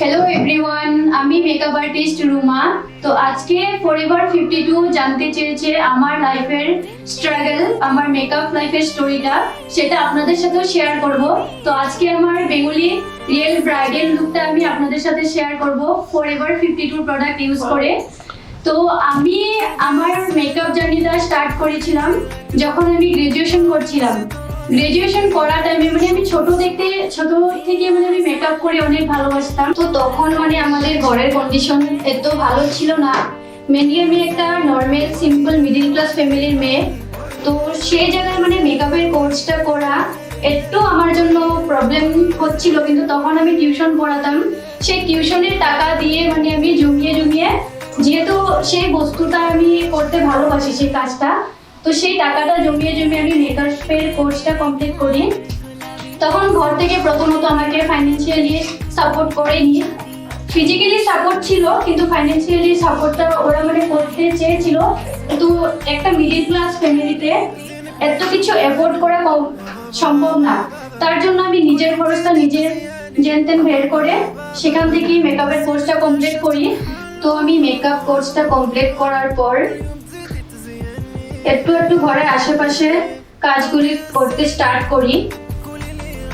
Hello everyone, আমি makeup artist Ruma. তো আজকে ফরএভার 52 জানতে চেয়েছে আমার লাইফের স্ট্রাগল, আমার মেকআপ লাইফের স্টোরিটা, সেটা আপনাদের সাথেও শেয়ার করব। তো আজকে আমার বেঙ্গলি রিয়েল ব্রাইডাল লুকটা আমি আপনাদের সাথে শেয়ার করব ফরএভার 52 প্রোডাক্ট ইউজ করে। তো আমি আমার মেকআপ জার্নিটা স্টার্ট করেছিলাম যখন আমি গ্রাজুয়েশন করছিলাম। গ্রাজুয়েশন করার টাইমে আমি ছোট থেকে আমি মেকআপ করে অনেক ভালোবাসতাম। তো তখন আমাদের ঘরের কন্ডিশন এত ভালো ছিল না। মেনলি আমি একটা নর্মাল সিম্পল মিডিল ক্লাস ফ্যামিলির মেয়ে। তো সেই জায়গায় মেকআপের কোর্সটা করা একটু আমার জন্য প্রবলেম হচ্ছিল, কিন্তু তখন আমি টিউশন পড়াতাম। সেই টিউশনের টাকা দিয়ে আমি জমিয়ে যেহেতু সেই বস্তুটা আমি করতে ভালোবাসি, সেই কাজটা, তো সেই টাকাটা জমিয়ে আমি মেকআপের কোর্সটা কমপ্লিট করি। তখন ঘর থেকে প্রথমত আমাকে ফাইন্যান্সিয়ালি সাপোর্ট করেনি। ফিজিক্যালি সাপোর্ট ছিল, কিন্তু ফাইন্যান্সিয়ালি সাপোর্টটা ওরা করতে চেয়েছিল। কিন্তু একটা মিডিল ক্লাস ফ্যামিলিতে এত কিছু অ্যাফোর্ড করা সম্ভব না। তার জন্য আমি নিজের খরচটা নিজের জেনতেন বের করে সেখান থেকেই মেকআপের কোর্সটা কমপ্লিট করি। তো আমি মেকআপ কোর্সটা কমপ্লিট করার পর একটু ঘরের আশেপাশে কাজগুলি করতে স্টার্ট করি।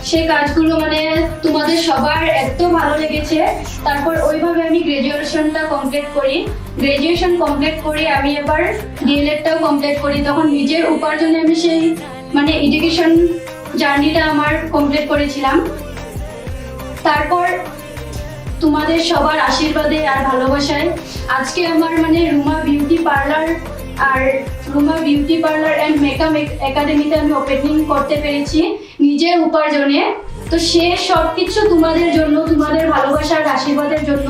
সেই কাজগুলো তোমাদের সবার এত ভালো লেগেছে। তারপর ওইভাবে আমি গ্রাজুয়েশনটা কমপ্লিট করি। গ্রাজুয়েশন কমপ্লিট করে আমি এবার ডিএলএডটাও কমপ্লিট করি। তখন নিজের উপার্জনে আমি সেই এডুকেশন জার্নিটা আমার কমপ্লিট করেছিলাম। তারপর তোমাদের সবার আশীর্বাদে আর ভালোবাসায় আজকে আমার Ruma beauty parlour and makeup একাডেমিতে আমি ওপেনিং করতে পেরেছি নিজের উপার্জনে। তো সে সবকিছু তোমাদের জন্য, তোমাদের ভালোবাসার আশীর্বাদের জন্য।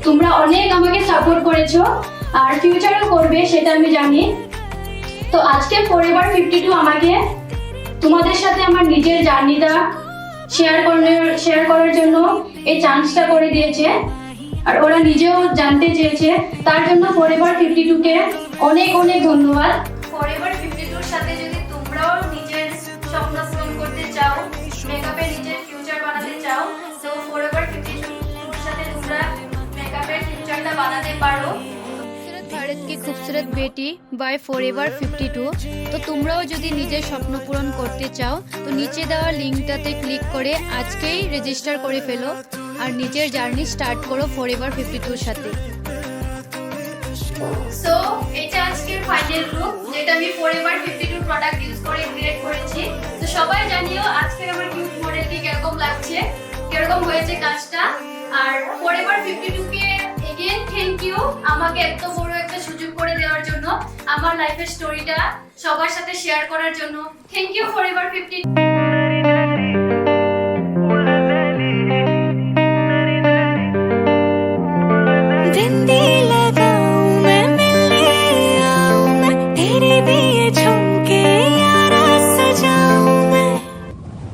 তোমরা অনেক আমাকে সাপোর্ট করেছো আর ফিউচারেও করবে, সেটা আমি জানি। তো আজকে ফরএভার 52 আমাকে তোমাদের সাথে আমার নিজের জার্নিটা শেয়ার করার জন্য এই চান্সটা করে দিয়েছে। আর ওরা নিজেও জানতে চেয়েছে, তার জন্য ফরএভার 52 কে অনেক ধন্যবাদ। ফরএভার 52 সাথে যদি তোমরাও নিজের স্বপ্ন পূরণ করতে চাও, মেকআপে নিজের ফিউচার বানাতে চাও, তো ফরএভার 52 সাথে তোমরা মেকআপের ফিউচারটা বানাতে পারো। भारत की खूबसूरत बेटी बाय फॉरएवर 52। তো তোমরাও যদি নিজের স্বপ্ন পূরণ করতে চাও তো নিচে দেওয়া লিংকটাতে ক্লিক করে আজকেই রেজিস্টার করে ফেলো আর নিজের জার্নি স্টার্ট করো ফরএভার 52 সাথে। সো এটা আজকের ফাইনাল লুক, যেটা আমি ফরএভার 52 প্রোডাক্ট ইউজ করে ক্রিয়েট করেছি। তো সবাই জানিও আজকের আমার কিউট মডেলটি কিরকম লাগছে, কিরকম হয়েছে কাজটা। আর ফরএভার 52 কে এগেইন থ্যাংক ইউ আমাকে এত বড় একটা সুযোগ করে দেওয়ার জন্য, আমার লাইফের স্টোরিটা সবার সাথে শেয়ার করার জন্য। Thank you forever 52।